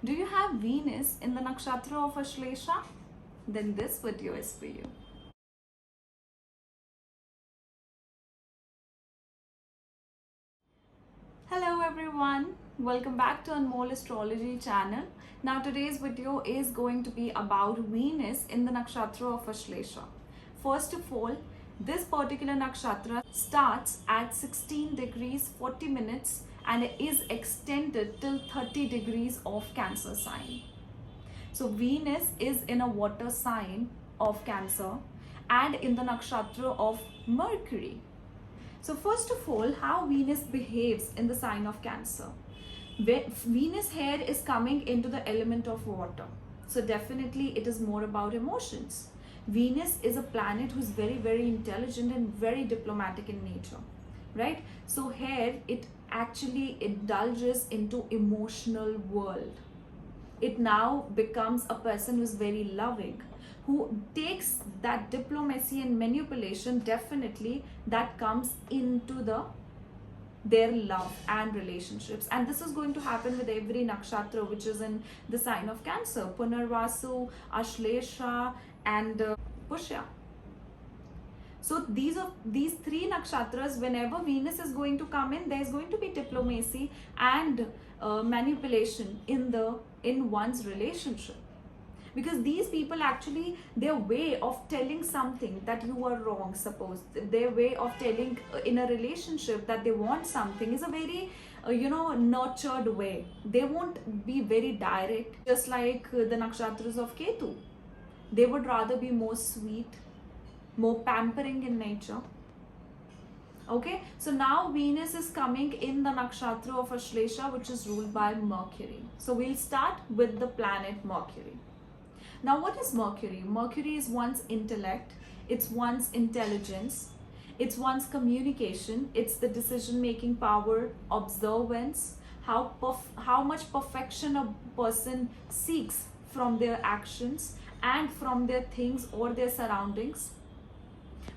Do you have Venus in the nakshatra of Ashlesha? Then this video is for you. Hello everyone, welcome back to Anmoll Astrology channel. Now today's video is going to be about Venus in the nakshatra of Ashlesha. First of all, this particular nakshatra starts at 16 degrees 40 minutes and is extended till 30 degrees of Cancer sign. So Venus is in a water sign of Cancer and in the nakshatra of Mercury. So first of all, how Venus behaves in the sign of Cancer. Venus here is coming into the element of water. So definitely it is more about emotions. Venus is a planet who's very intelligent and very diplomatic in nature, right? So here it actually indulges into emotional world. It now becomes a person who's very loving, who takes that diplomacy and manipulation, definitely that comes into their love and relationships. And this is going to happen with every nakshatra which is in the sign of Cancer: Punarvasu, Ashlesha and Pushya. So these three nakshatras, whenever Venus is going to come in, there's going to be diplomacy and manipulation in one's relationship. Because these people actually, their way of telling something that you are wrong, suppose their way of telling in a relationship that they want something is a very nurtured way. They won't be very direct, just like the nakshatras of Ketu. They would rather be more sweet, more pampering in nature. Okay, so now Venus is coming in the nakshatra of Ashlesha, which is ruled by Mercury. So we'll start with the planet Mercury. Now what is Mercury? Mercury is one's intellect, it's one's intelligence, it's one's communication, it's the decision-making power, observance, how much perfection a person seeks from their actions and from their things or their surroundings.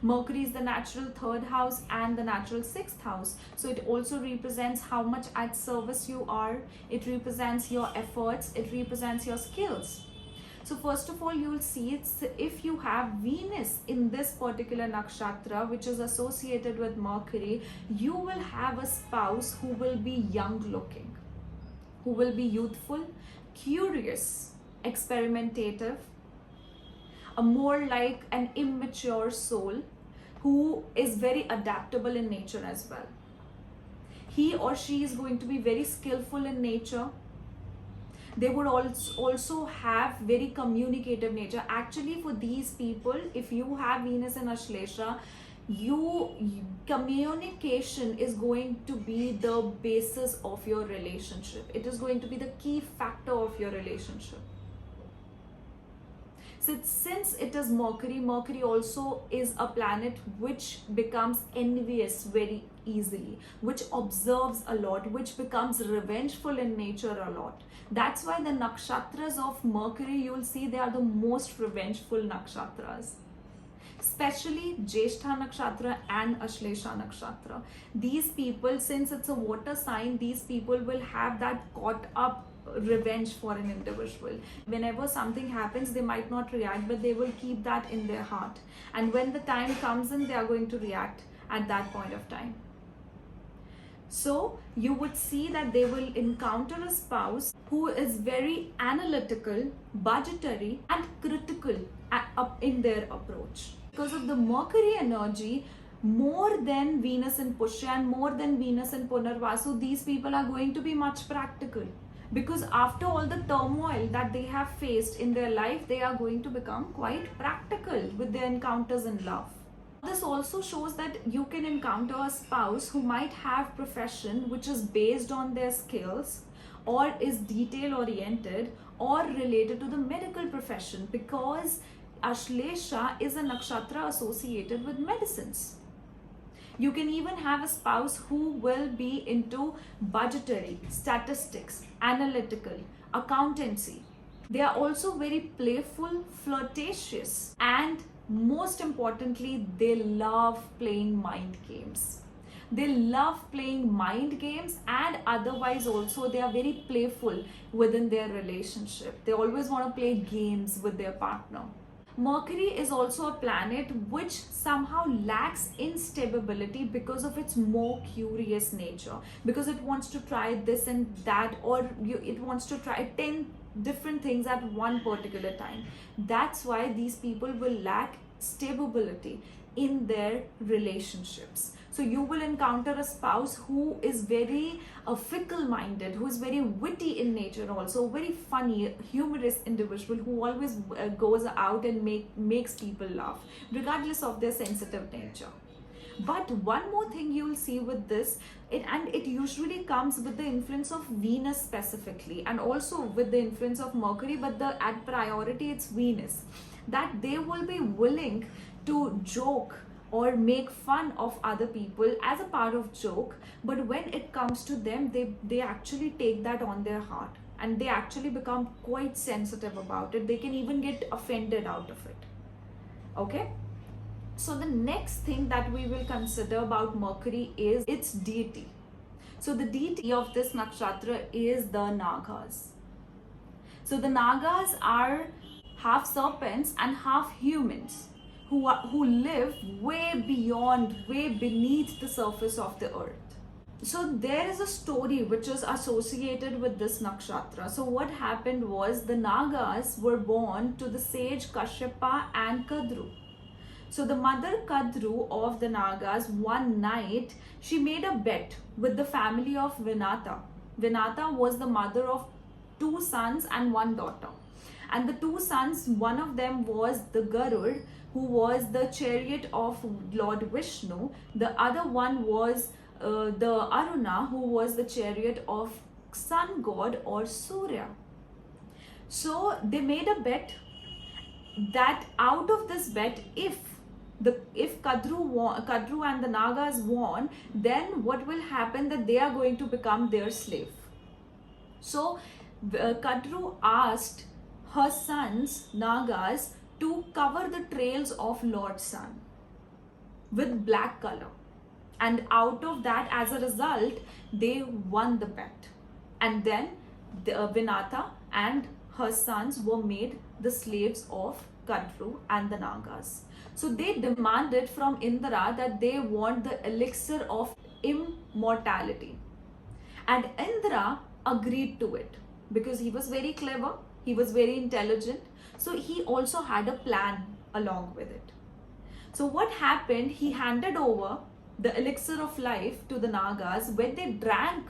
Mercury is the natural third house and the natural sixth house. So it also represents how much at service you are. It represents your efforts. It represents your skills. So first of all, you will see it's if you have Venus in this particular nakshatra, which is associated with Mercury, you will have a spouse who will be young looking, who will be youthful, curious, experimentative, a more like an immature soul who is very adaptable in nature as well. He or she is going to be very skillful in nature. They would also have very communicative nature. Actually, for these people, if you have Venus in Ashlesha, communication is going to be the basis of your relationship. It is going to be the key factor of your relationship. So since it is Mercury also is a planet which becomes envious very easily, which observes a lot, which becomes revengeful in nature a lot. That's why the nakshatras of Mercury, you'll see they are the most revengeful nakshatras. Especially Jyeshtha nakshatra and Ashlesha nakshatra. These people, since it's a water sign, these people will have that caught up revenge for an individual. Whenever something happens, they might not react, but they will keep that in their heart. And when the time comes in, they are going to react at that point of time. So you would see that they will encounter a spouse who is very analytical, budgetary and critical in their approach. Because of the Mercury energy, more than Venus in Pushya and more than Venus in Punarvasu, these people are going to be much practical. Because after all the turmoil that they have faced in their life, they are going to become quite practical with their encounters in love. This also shows that you can encounter a spouse who might have profession which is based on their skills or is detail oriented or related to the medical profession, because Ashlesha is a nakshatra associated with medicines. You can even have a spouse who will be into budgetary, statistics, analytical, accountancy. They are also very playful, flirtatious, and most importantly, they love playing mind games. They love playing mind games, and otherwise also they are very playful within their relationship. They always want to play games with their partner. Mercury is also a planet which somehow lacks in stability because of its more curious nature, because it wants to try this and that, or it wants to try 10 different things at one particular time. That's why these people will lack stability in their relationships. So you will encounter a spouse who is very fickle minded, who is very witty in nature, also very funny, humorous individual who always goes out and makes people laugh regardless of their sensitive nature. But one more thing you will see with this, it usually comes with the influence of Venus specifically, and also with the influence of Mercury, but at priority it's Venus, that they will be willing to joke or make fun of other people as a part of joke, but when it comes to them, they actually take that on their heart, and they actually become quite sensitive about it. They can even get offended out of it. Okay, so the next thing that we will consider about Mercury is its deity. So the deity of this nakshatra is the nagas. So the nagas are half serpents and half humans who live way beyond, way beneath the surface of the earth. So there is a story which is associated with this nakshatra. So what happened was, the nagas were born to the sage Kashyapa and Kadru. So the mother Kadru of the nagas, one night she made a bet with the family of Vinata. Vinata was the mother of 2 sons and 1 daughter. And the 2 sons, one of them was the Garud, who was the chariot of Lord Vishnu. The other one was the Aruna, who was the chariot of sun god or Surya. So they made a bet that out of this bet, if Kadru and the Nagas won, then what will happen, that they are going to become their slave. So Kadru asked her sons, Nagas, to cover the trails of Lord Sun with black color. And out of that, as a result, they won the bet. And then Vinata and her sons were made the slaves of Kadru and the Nagas. So they demanded from Indra that they want the elixir of immortality. And Indra agreed to it because he was very clever, he was very intelligent. So he also had a plan along with it. So what happened, he handed over the elixir of life to the Nagas. When they drank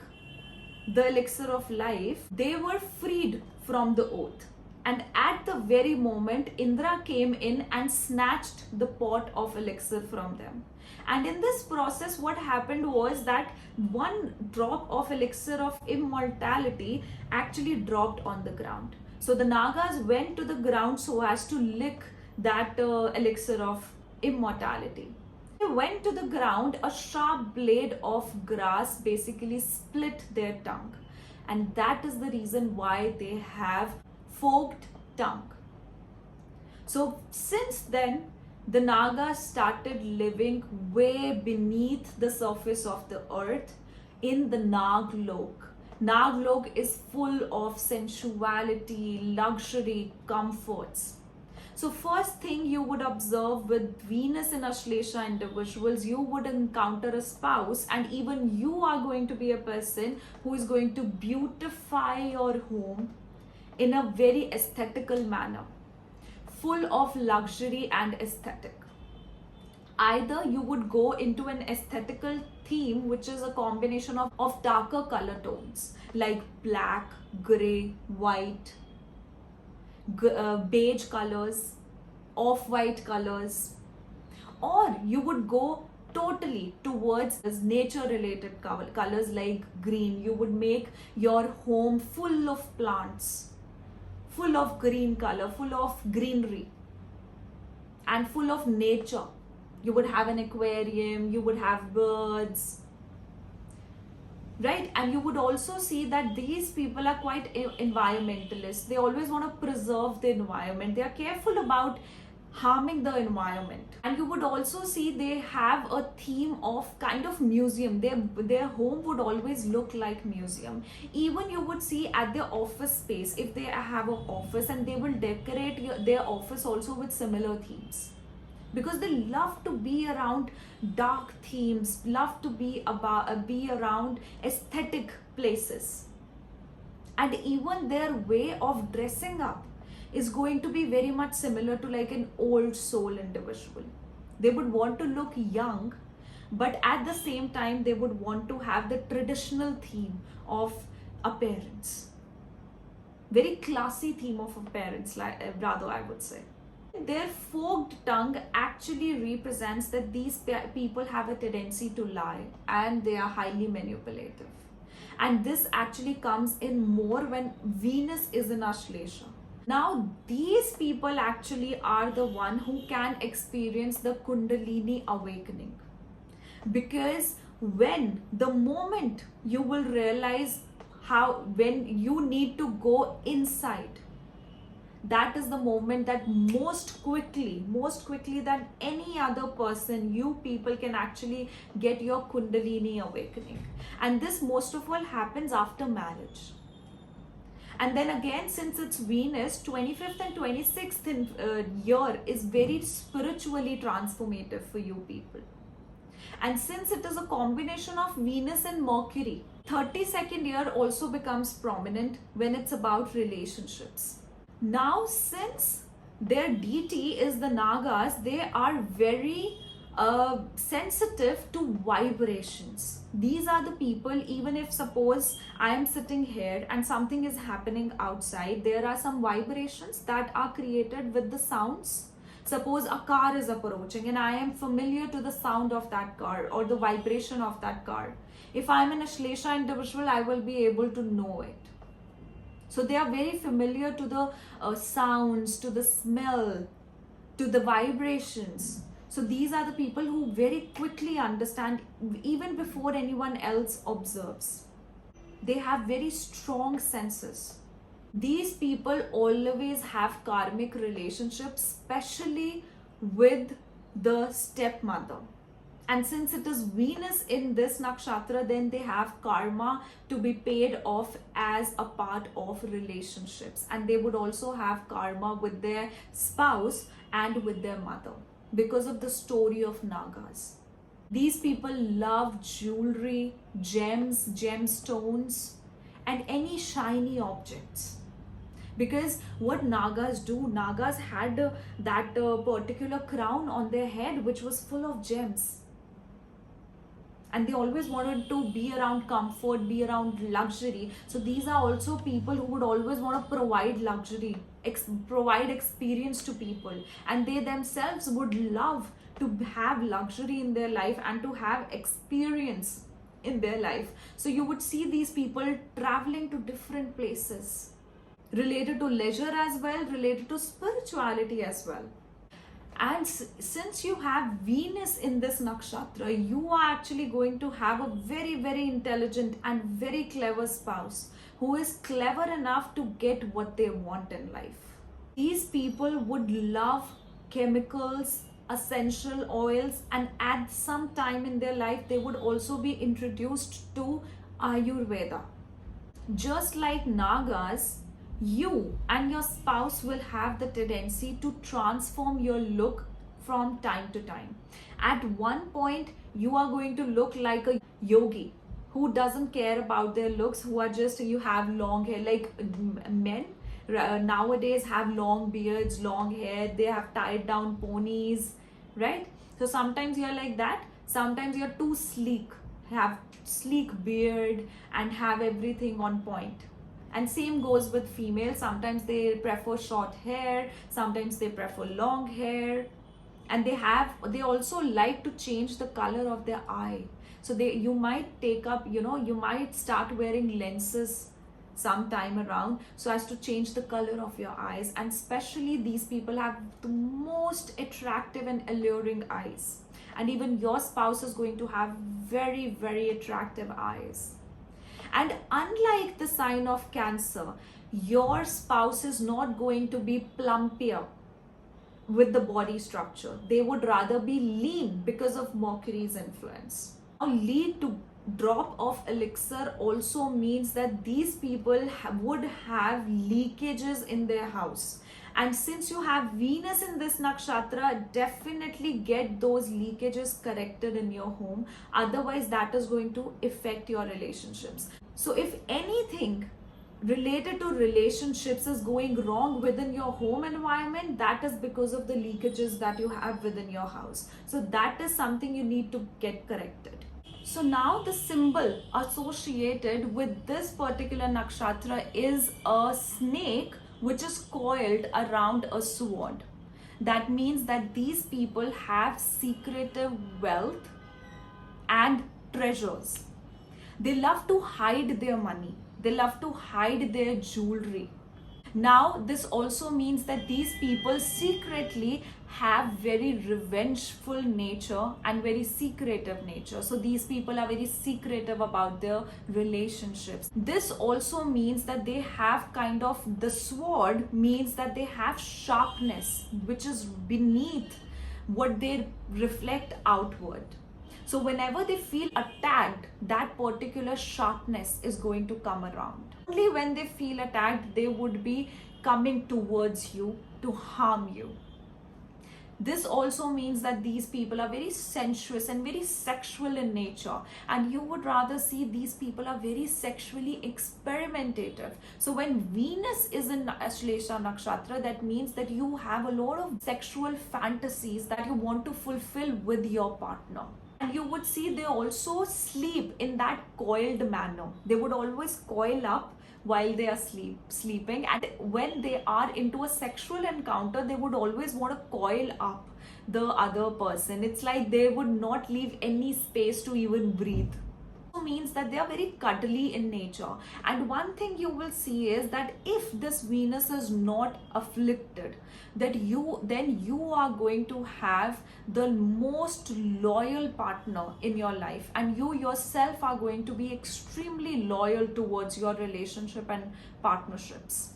the elixir of life, they were freed from the oath. And at the very moment, Indra came in and snatched the pot of elixir from them. And in this process, what happened was that 1 drop of elixir of immortality actually dropped on the ground. So the Nagas went to the ground so as to lick that elixir of immortality. They went to the ground, a sharp blade of grass basically split their tongue. And that is the reason why they have forked tongue. So since then, the Nagas started living way beneath the surface of the earth in the Naglok. Naglok is full of sensuality, luxury, comforts. So first thing you would observe with Venus in Ashlesha individuals, you would encounter a spouse, and even you are going to be a person who is going to beautify your home in a very aesthetical manner, full of luxury and aesthetic. Either you would go into an aesthetical theme, which is a combination of darker color tones like black, gray, white, beige colors, off-white colors, or you would go totally towards nature related colors like green. You would make your home full of plants, full of green color, full of greenery, and full of nature. You would have an aquarium, you would have birds, right? And you would also see that these people are quite environmentalists. They always want to preserve the environment. They are careful about harming the environment. And you would also see they have a theme of kind of museum. Their home would always look like museum. Even you would see at their office space, if they have an office, and they will decorate their office also with similar themes, because they love to be around dark themes, love to be around aesthetic places. And even their way of dressing up is going to be very much similar to like an old soul individual. They would want to look young, but at the same time they would want to have the traditional theme of appearance, very classy theme of appearance, like rather I would say. Their forked tongue actually represents that these people have a tendency to lie, and they are highly manipulative. And this actually comes in more when Venus is in Ashlesha. Now, these people actually are the one who can experience the Kundalini awakening. Because when the moment you will realize when you need to go inside, that is the moment that most quickly than any other person, you people can actually get your Kundalini awakening. And this most of all happens after marriage. And then again, since it's Venus, 25th and 26th year is very spiritually transformative for you people. And since it is a combination of Venus and Mercury, 32nd year also becomes prominent when it's about relationships. Now, since their deity is the nagas, they are very sensitive to vibrations. These are the people, even if suppose I am sitting here and something is happening outside, there are some vibrations that are created with the sounds. Suppose a car is approaching and I am familiar to the sound of that car or the vibration of that car. If I am an Ashlesha individual, I will be able to know it. So they are very familiar to the sounds, to the smell, to the vibrations. So these are the people who very quickly understand even before anyone else observes. They have very strong senses. These people always have karmic relationships, especially with the stepmother. And since it is Venus in this nakshatra, then they have karma to be paid off as a part of relationships. And they would also have karma with their spouse and with their mother because of the story of nagas. These people love jewelry, gems, gemstones, and any shiny objects. Because what nagas do, nagas had that particular crown on their head which was full of gems. And they always wanted to be around comfort, be around luxury. So these are also people who would always want to provide luxury, provide experience to people. And they themselves would love to have luxury in their life and to have experience in their life. So you would see these people traveling to different places, related to leisure as well, related to spirituality as well. And since you have Venus in this nakshatra, you are actually going to have a very, very intelligent and very clever spouse who is clever enough to get what they want in life. These people would love chemicals, essential oils, and at some time in their life, they would also be introduced to Ayurveda. Just like nagas, you and your spouse will have the tendency to transform your look from time to time. At one point, you are going to look like a yogi who doesn't care about their looks, who are just, you have long hair, like men nowadays have long beards, long hair, they have tied down ponies, right? So sometimes you're like that, sometimes you're too sleek, have sleek beard and have everything on point. And same goes with females. Sometimes they prefer short hair, sometimes they prefer long hair, and they also like to change the color of their eye. So you might take up, you might start wearing lenses sometime around so as to change the color of your eyes. And especially these people have the most attractive and alluring eyes. And even your spouse is going to have very, very attractive eyes. And unlike the sign of Cancer, your spouse is not going to be plumpier, with the body structure. They would rather be lean because of Mercury's influence. A lead to drop of elixir also means that these people would have leakages in their house. And since you have Venus in this nakshatra, definitely get those leakages corrected in your home. Otherwise, that is going to affect your relationships. So if anything related to relationships is going wrong within your home environment, that is because of the leakages that you have within your house. So that is something you need to get corrected. So now the symbol associated with this particular nakshatra is a snake which is coiled around a sword. That means that these people have secretive wealth and treasures. They love to hide their money. They love to hide their jewelry. Now, this also means that these people secretly have very revengeful nature and very secretive nature. So these people are very secretive about their relationships. This also means that they have kind of, the sword means that they have sharpness, which is beneath what they reflect outward. So whenever they feel attacked, that particular sharpness is going to come around. Only when they feel attacked, they would be coming towards you to harm you. This also means that these people are very sensuous and very sexual in nature, and you would rather see these people are very sexually experimentative. So when Venus is in Ashlesha nakshatra, that means that you have a lot of sexual fantasies that you want to fulfill with your partner. And you would see they also sleep in that coiled manner. They would always coil up while they are sleeping, and when they are into a sexual encounter, they would always want to coil up the other person. It's like they would not leave any space to even breathe. Means that they are very cuddly in nature. And one thing you will see is that if this Venus is not afflicted, then you are going to have the most loyal partner in your life, and you yourself are going to be extremely loyal towards your relationship and partnerships.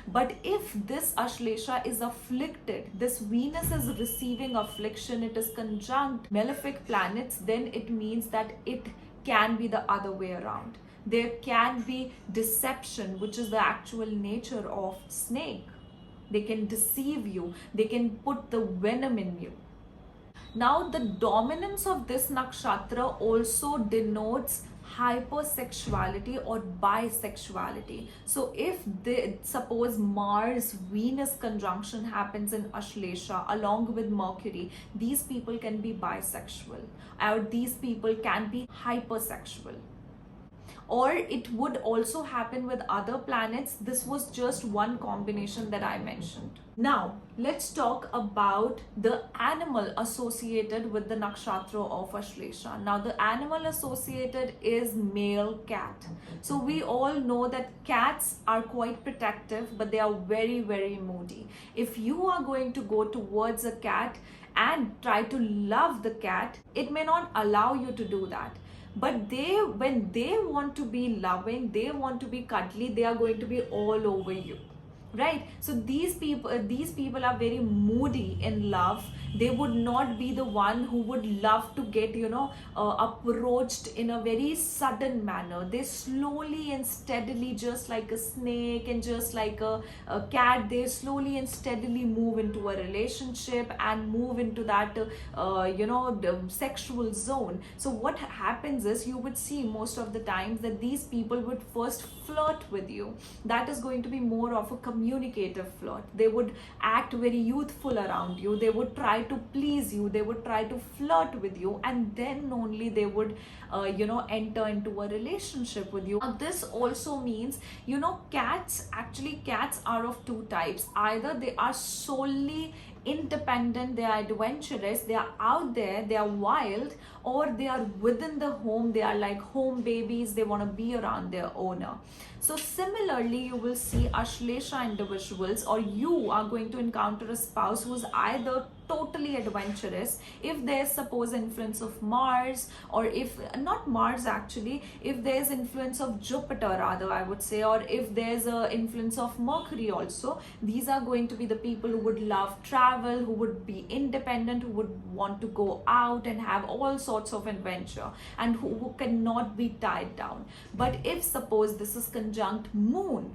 But if this Ashlesha is afflicted, this Venus is receiving affliction, it is conjunct malefic planets, then it means that it can be the other way around. There can be deception, which is the actual nature of snake. They can deceive you. They can put the venom in you. Now, the dominance of this nakshatra also denotes hypersexuality or bisexuality. So if suppose Mars Venus conjunction happens in Ashlesha along with Mercury, these people can be bisexual, or these people can be hypersexual. Or it would also happen with other planets. This was just one combination that I mentioned. Now, let's talk about the animal associated with the nakshatra of Ashlesha. Now, the animal associated is male cat. So we all know that cats are quite protective, but they are very, very moody. If you are going to go towards a cat and try to love the cat, it may not allow you to do that. But when they want to be loving, they want to be cuddly, they are going to be all over you, right? So these people are very moody in love. They would not be the one who would love to get approached in a very sudden manner. They slowly and steadily, just like a snake and just like a cat, they slowly and steadily move into a relationship and move into that the sexual zone. So what happens is, you would see most of the times that these people would first flirt with you. That is going to be more of a communicative flirt. They would act very youthful around you. They would try to please you. They would try to flirt with you, and then only they would enter into a relationship with you. Now, this also means, cats are of two types. Either they are solely independent, they are adventurous, they are out there, they are wild, or they are within the home, they are like home babies, they want to be around their owner. So similarly, you will see Ashlesha individuals, or you are going to encounter a spouse who is either totally adventurous, if there's suppose influence of Mars, or if not Mars actually, if there's influence of Jupiter rather I would say, or if there's a influence of Mercury also, these are going to be the people who would love travel, who would be independent, who would want to go out and have all sorts of adventure, and who cannot be tied down. But if suppose this is conjunct Moon,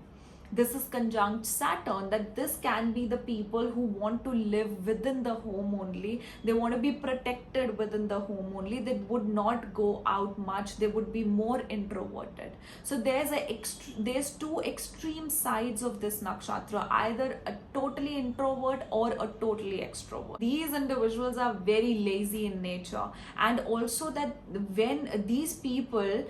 this is conjunct Saturn, that this can be the people who want to live within the home only. They want to be protected within the home only. They would not go out much. They would be more introverted. So there's two extreme sides of this nakshatra, either a totally introvert or a totally extrovert. These individuals are very lazy in nature, and also that when these people,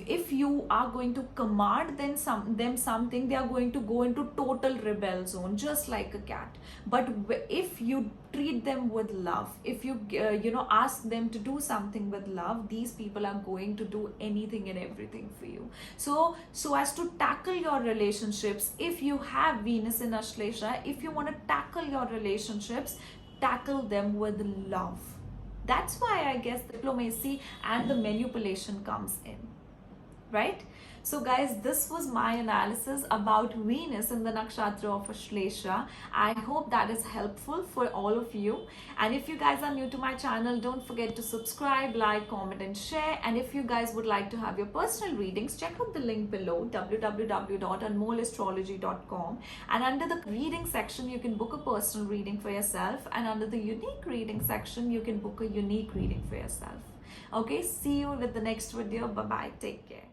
if you are going to command them something, they are going to go into total rebel zone, just like a cat. But if you treat them with love, if you ask them to do something with love, these people are going to do anything and everything for you. So as to tackle your relationships, if you have Venus in Ashlesha, if you want to tackle your relationships, tackle them with love. That's why I guess diplomacy and the manipulation comes in, right? So guys, this was my analysis about Venus in the nakshatra of Ashlesha. I hope that is helpful for all of you. And if you guys are new to my channel, don't forget to subscribe, like, comment and share. And if you guys would like to have your personal readings, check out the link below, www.anmollastrology.com. And under the reading section, you can book a personal reading for yourself. And under the unique reading section, you can book a unique reading for yourself. Okay, see you with the next video. Bye-bye. Take care.